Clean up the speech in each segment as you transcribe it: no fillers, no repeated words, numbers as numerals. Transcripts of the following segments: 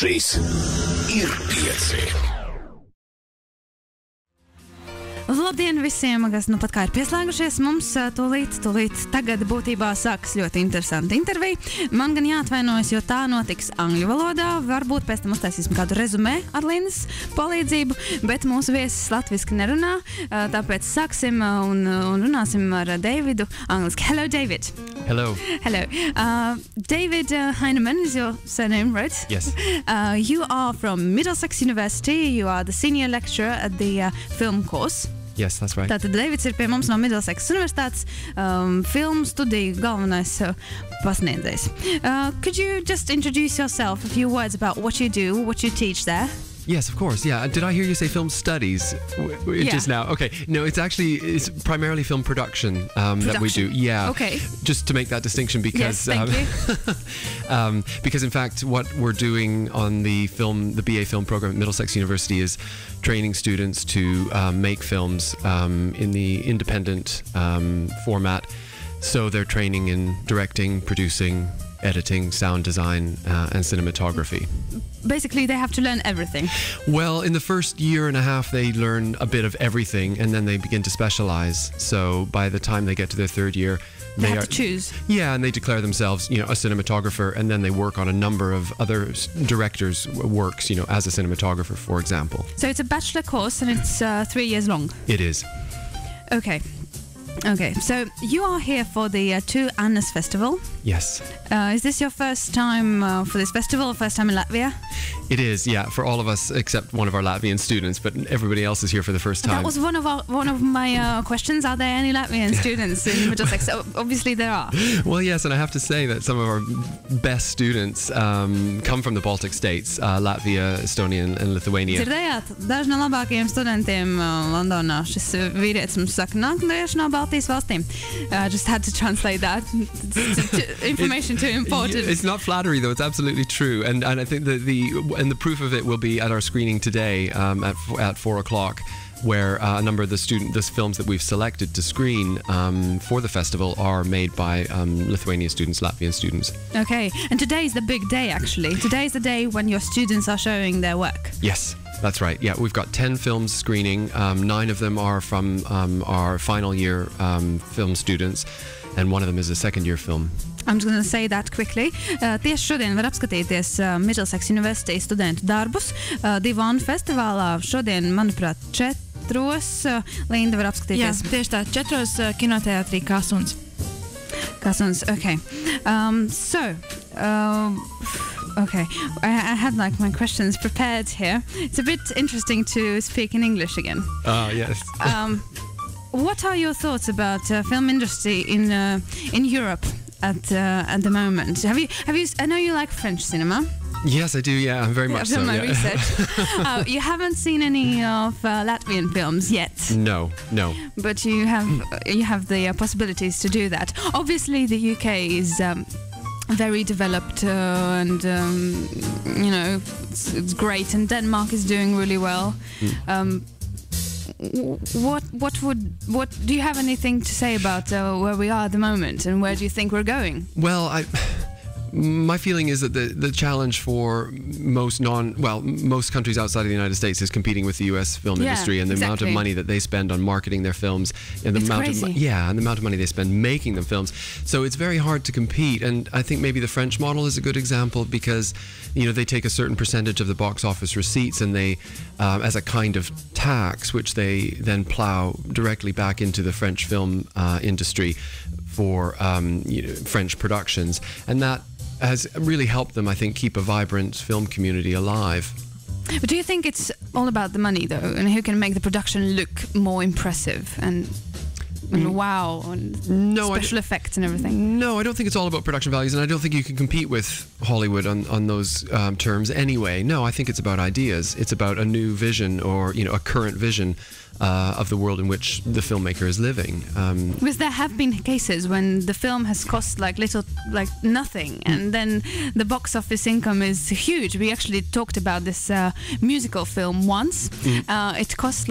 Šis ir pieci. Labdien visiem, kas nu pat kā ir pieslēgušies. Mums tūlīt tagad būtībā sāks ļoti interesanti intervija. Man gan jāatvainojas, jo tā notiks angļu valodā. Varbūt pēc tam uztaisīsim kādu rezumē ar Līnes palīdzību, bet mūsu viesis latviski nerunā. Tāpēc sāksim un runāsim ar Davidu angliski. Hello, David. Hello. Hello. David Heinermann is your surname, right? Yes. You are from Middlesex University. You are the senior lecturer at the film course. Yes, that's right. Tātad Davids ir pie mums no Middlesex universitātes, filmu studiju galvenais pasniedzējs. Could you just introduce yourself, a few words about what you do, what you teach there? Yes, of course. Yeah. Did I hear you say film studies just now? Okay. No, it's primarily film production, that we do. Yeah. Okay. Just to make that distinction because yes, thank you. Because in fact what we're doing on the BA film program at Middlesex University is training students to make films in the independent format. So they're training in directing, producing, editing, sound design, and cinematography. Basically, they have to learn everything. Well, in the first year and a half, they learn a bit of everything, and then they begin to specialize. So by the time they get to their third year, they have to choose. Yeah, and they declare themselves, a cinematographer, and then they work on a number of other directors' works, as a cinematographer, for example. So it's a bachelor course, and it's 3 years long. It is. Okay, so you are here for the Two Annas Festival. Yes. Is this your first time for this festival, first time in Latvia? It is, yeah, for all of us except one of our Latvian students, but everybody else is here for the first time. That was one of my questions. Are there any Latvian students in Middlesex? Obviously there are. Well, yes, and I have to say that some of our best students come from the Baltic states, Latvia, Estonia and Lithuania. Dzirdējāt, daži no labākajiem studentiem Londonā. Šis vīrietis mums saka, nāk tieši no Baltijas valstīm. Just had to translate that. Information too important. It's not flattery though, it's absolutely true. And I think that the proof of it will be at our screening today at 4 o'clock, where a number of the films that we've selected to screen for the festival are made by Lithuanian students, Latvian students. Okay, and today is the big day actually. Today is the day when your students are showing their work. Yes. That's right. Yeah, we've got 10 films screening. 9 of them are from our final year film students, and one of them is a second year film. I'm just going to say that quickly. Tieši šodien var apskatīties Middlesex University studentu darbus Divānu festivālā. Šodien, manuprāt, 4. Linda var apskatīties. Jā, tieši tā, 4 kinoteātrī Kasuns. Kasuns, okay. Okay, I had my questions prepared here. It's a bit interesting to speak in English again. Yes. What are your thoughts about film industry in Europe at the moment? Have you? I know you like French cinema. Yes, I do. Yeah, very much so. I've done my research. You haven't seen any of Latvian films yet. No. But you have the possibilities to do that. Obviously, the UK is very developed, and it's great. And Denmark is doing really well. What do you have anything to say about where we are at the moment, and where do you think we're going? Well, my feeling is that the challenge for most countries outside of the United States is competing with the US film industry, and the amount of money that they spend on marketing their films, and the amount of money they spend making them films. So it's very hard to compete, and I think maybe the French model is a good example because they take a certain percentage of the box office receipts, and they as a kind of tax, which they then plow directly back into the French film industry for French productions, and that has really helped them, I think, keep a vibrant film community alive. But do you think it's all about the money, though, and who can make the production look more impressive and wow, and special effects and everything? No, I don't think it's all about production values, and I don't think you can compete with Hollywood on those terms anyway. No, I think it's about ideas. It's about a new vision, or a current vision of the world in which the filmmaker is living. Because there have been cases when the film has cost nothing, and then the box office income is huge. We actually talked about this musical film once. It cost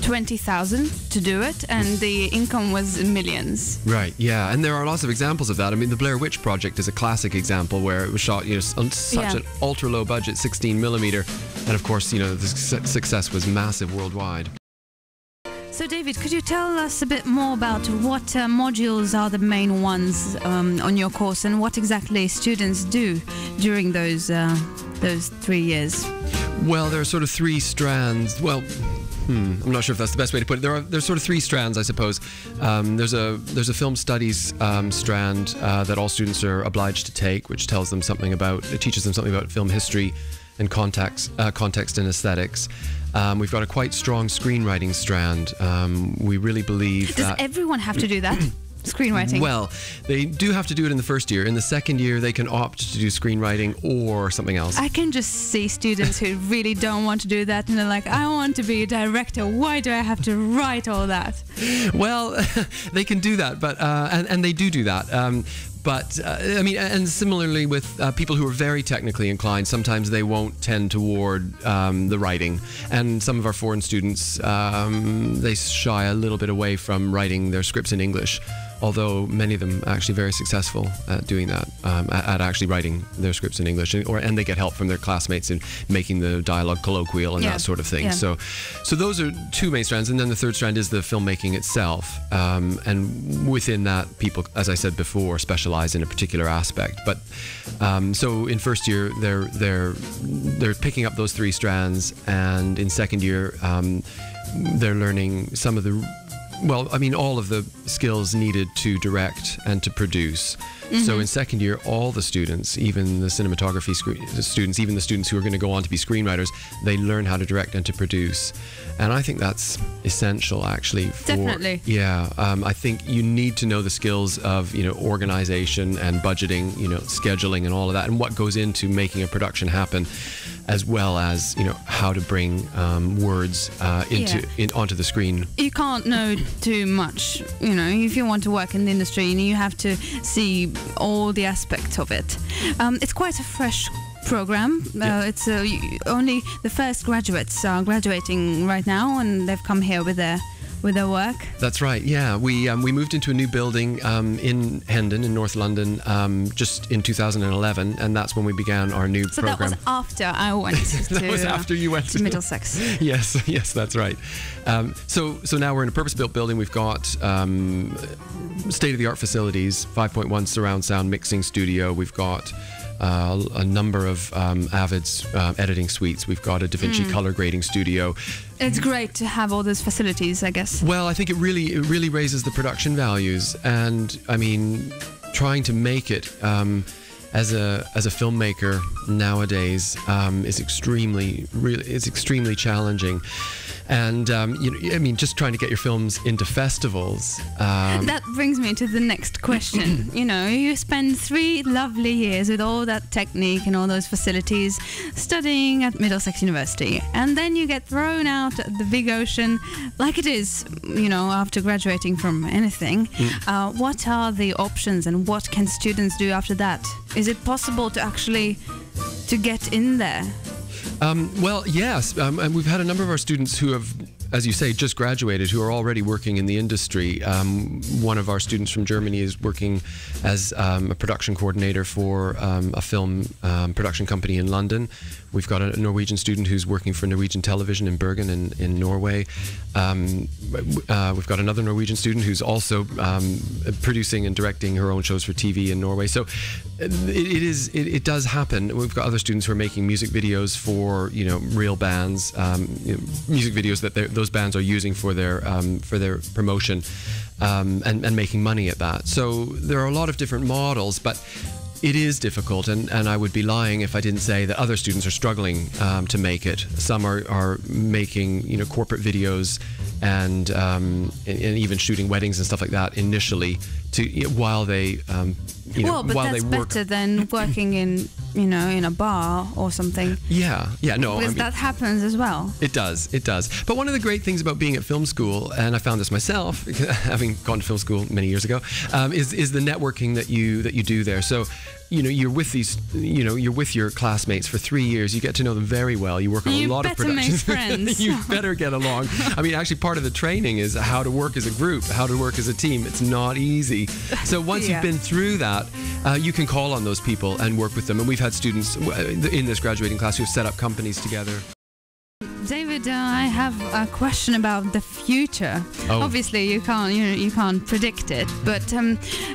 20,000 to do it, and the income was millions. Right, yeah, and there are lots of examples of that. I mean, the Blair Witch Project is a classic example where it was shot, on such an ultra-low budget, 16 millimeter, and of course, the success was massive worldwide. So, David, could you tell us a bit more about what modules are the main ones on your course, and what exactly students do during those 3 years? Well, there are sort of three strands. Well, I'm not sure if that's the best way to put it. There's sort of three strands, I suppose. There's a film studies strand that all students are obliged to take, which teaches them something about film history and context and aesthetics. We've got a quite strong screenwriting strand. We really believe that... Does everyone have to do that? Screenwriting? Well, they do have to do it in the first year. In the second year, they can opt to do screenwriting or something else. I can just see students who really don't want to do that, and they're like, I want to be a director. Why do I have to write all that? Well, they can do that, but and they do that. But, and similarly with people who are very technically inclined, sometimes they won't tend toward the writing. And some of our foreign students, they shy a little bit away from writing their scripts in English, although many of them are actually very successful at doing that, at actually writing their scripts in English. And they get help from their classmates in making the dialogue colloquial and that sort of thing. Yeah. So those are two main strands. And then the third strand is the filmmaking itself. And within that, people, as I said before, specialize in a particular aspect. But so in first year, they're picking up those three strands. And in second year, they're learning some of all of the skills needed to direct and to produce. Mm-hmm. So in second year, all the students, even the cinematography students, even the students who are going to go on to be screenwriters, they learn how to direct and to produce. And I think that's essential, actually. Definitely. Yeah. I think you need to know the skills of, organization and budgeting, scheduling and all of that, and what goes into making a production happen, as well as, how to bring words onto the screen. You can't know too much, if you want to work in the industry, you have to see all the aspects of it. It's quite a fresh program. It's only the first graduates are graduating right now, and they've come here with their work. That's right. Yeah, we moved into a new building in Hendon in North London just in 2011, and that's when we began our new program. So that was after I went to that was after you went to Middlesex. Yes, that's right. So now we're in a purpose-built building. We've got state-of-the-art facilities, 5.1 surround sound mixing studio. We've got a number of Avid's editing suites. We've got a DaVinci color grading studio. It's great to have all those facilities, I guess. Well, I think it really raises the production values, and I mean, trying to make it as a filmmaker nowadays is extremely challenging. And, just trying to get your films into festivals. That brings me to the next question. You spend 3 lovely years with all that technique and all those facilities studying at Middlesex University. And then you get thrown out at the big ocean like it is, after graduating from anything. What are the options, and what can students do after that? Is it possible to actually to get in there? Well, yes, and we've had a number of our students who have, as you say, just graduated, who are already working in the industry. One of our students from Germany is working as a production coordinator for a film production company in London. We've got a Norwegian student who's working for Norwegian television in Bergen in Norway. We've got another Norwegian student who's also producing and directing her own shows for TV in Norway. So it does happen. We've got other students who are making music videos for real bands, music videos that those bands are using for their promotion, and making money at that. So there are a lot of different models, but it is difficult, and I would be lying if I didn't say that other students are struggling to make it. Some are making corporate videos and even shooting weddings and stuff like that initially while they well, but while that's they work. better than working in a bar or something. Yeah, no. Because that happens as well. It does. But one of the great things about being at film school, and I found this myself, having gone to film school many years ago, is the networking that you do there. So, you're with you're with your classmates for 3 years. You get to know them very well. You work on a lot of productions. You better make friends. You better get along. I mean, actually, part of the training is how to work as a group, how to work as a team. It's not easy. So once you've been through that, you can call on those people and work with them. And we've had students in this graduating class who've set up companies together. David, I have a question about the future. Oh. Obviously, you can't predict it, but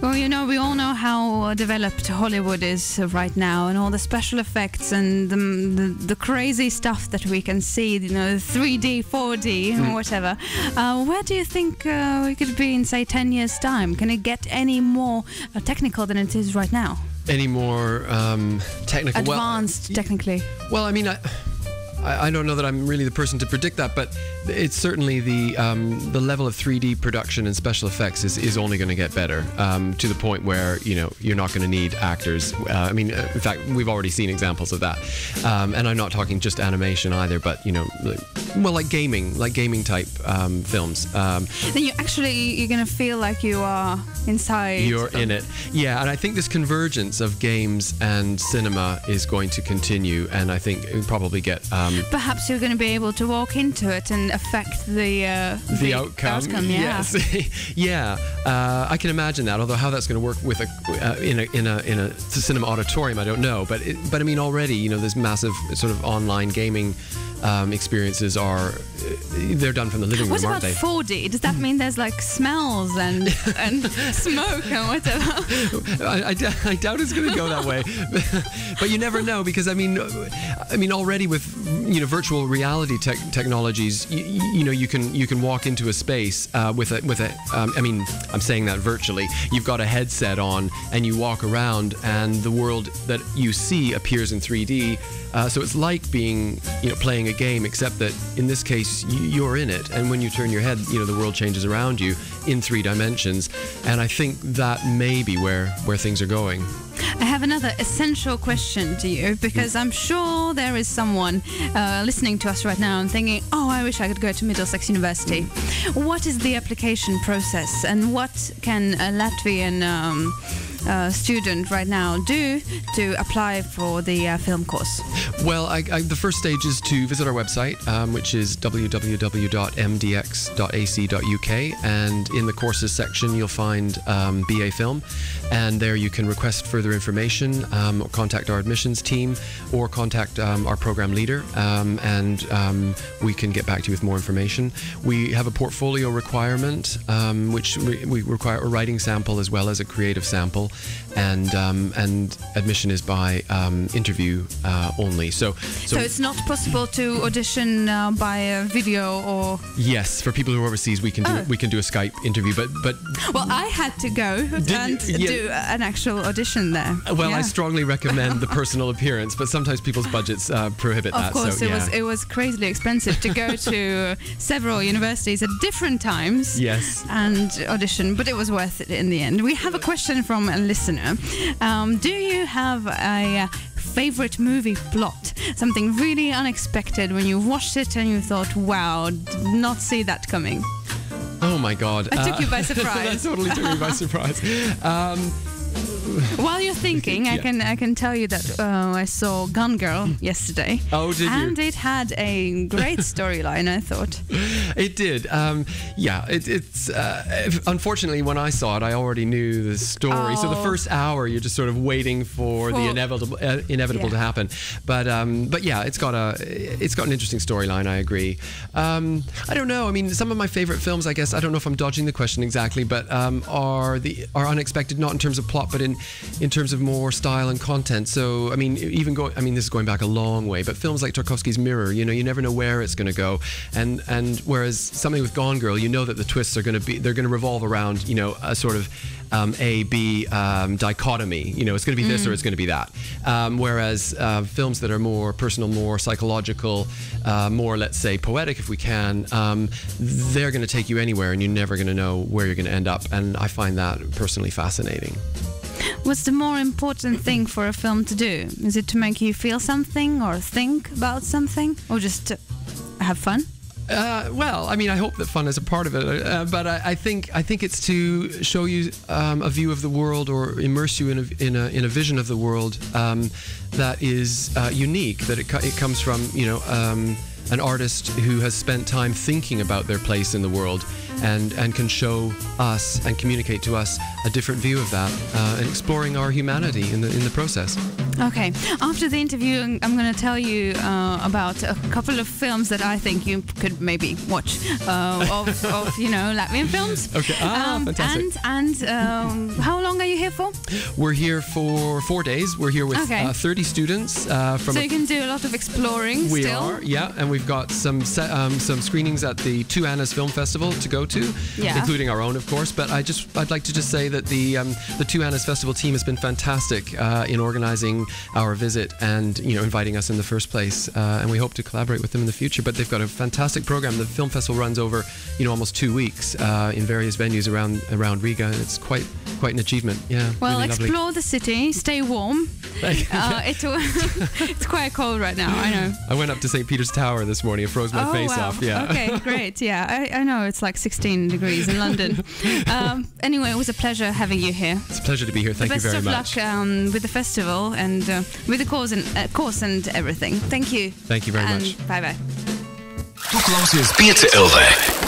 we all know how developed Hollywood is right now, and all the special effects and the crazy stuff that we can see, 3D, 4D, or whatever. Where do you think we could be in, say, 10 years' time? Can it get any more technical than it is right now? Any more technical? Advanced, technically. Well, I mean, I don't know that I'm really the person to predict that, but it's certainly the level of 3D production and special effects is only going to get better, to the point where you're not going to need actors. I mean, in fact, we've already seen examples of that, and I'm not talking just animation either, but like gaming type films. Then you're going to feel like you are inside. You're in it, yeah. And I think this convergence of games and cinema is going to continue, and I think it will probably get. Perhaps you're going to be able to walk into it and affect the outcome. Yeah. Yes. Yeah. I can imagine that. Although how that's going to work with in a cinema auditorium, I don't know. But I mean, already this massive sort of online gaming experiences they're done from the living room, aren't they? What about 4D? Does that mean there's like smells and smoke and whatever? I doubt it's going to go that way, but you never know, because I mean already with virtual reality technologies, you can walk into a space with a I mean, I'm saying that virtually. You've got a headset on and you walk around, and the world that you see appears in 3D. So it's like being playing a game, except that in this case you're in it, and when you turn your head, the world changes around you in 3 dimensions, and I think that may be where things are going. I have another essential question to you, because I'm sure there is someone listening to us right now and thinking, oh, I wish I could go to Middlesex University. What is the application process, and what can a Latvian student right now do to apply for the film course? Well, the first stage is to visit our website, which is www.mdx.ac.uk, and in the courses section you'll find BA Film, and there you can request further information, or contact our admissions team, or contact our program leader, and we can get back to you with more information. We have a portfolio requirement, which we require a writing sample as well as a creative sample, and admission is by interview only. So it's not possible to audition by a video, or? Yes, for people who are overseas, we can do a Skype interview, but well, I had to go do an actual audition there. Well, yeah. I strongly recommend the personal appearance, but sometimes people's budgets prohibit that. Of course, so, it was crazily expensive to go to several universities at different times. Yes. And audition, but it was worth it in the end. We have a question from a listener. Do you have a favorite movie plot? Something really unexpected when you watched it and you thought, wow, did not see that coming. Oh my God. I took you by surprise. That totally took me by surprise. While you're thinking, I can tell you that I saw Gone Girl yesterday. Oh, did you? And it had a great storyline, I thought. It did. It's unfortunately, when I saw it, I already knew the story. So the first hour, you're just sort of waiting for the inevitable to happen. But yeah, it's got an interesting storyline. I agree. I don't know. I mean, some of my favorite films, I guess, I don't know if I'm dodging the question exactly, but are unexpected, not in terms of plot, but in terms of more style and content. So I mean, this is going back a long way, but films like Tarkovsky's Mirror, you never know where it's going to go, and whereas something with Gone Girl, that the twists are going to revolve around a sort of A-B dichotomy. It's going to be this or it's going to be that. Whereas films that are more personal, more psychological, more, let's say, poetic, if we can, they're going to take you anywhere, and you're never going to know where you're going to end up. And I find that personally fascinating. What's the more important thing for a film to do? Is it to make you feel something or think about something or just to have fun? Well, I mean, I hope that fun is a part of it, but I think it's to show you a view of the world or immerse you in a vision of the world that is unique. That it comes from an artist who has spent time thinking about their place in the world and can show us and communicate to us a different view of that and exploring our humanity in the process. Okay, after the interview, I'm going to tell you about a couple of films that I think you could maybe watch of Latvian films. Okay, fantastic. And how long are you here for? We're here for 4 days. We're here with 30 students from. So you can do a lot of exploring. We still. are, yeah, and we've got some screenings at the Two Annas Film Festival to go to, including our own, of course. But I'd like to just say that the Two Annas Festival team has been fantastic in organising our visit and inviting us in the first place, and we hope to collaborate with them in the future. But they've got a fantastic program. The film festival runs over almost 2 weeks in various venues around Riga, and it's quite an achievement. Yeah. Well, really explore lovely. the city, stay warm. It's quite cold right now. I know. I went up to St. Peter's Tower this morning. It froze my face off. Yeah. Okay, great. Yeah, I know it's like 16 degrees in London. Anyway, it was a pleasure having you here. It's a pleasure to be here. Thank you very much. Best of luck with the festival and with the course and everything. Thank you. Thank you very much. Bye bye. Tu klausies 5 LV.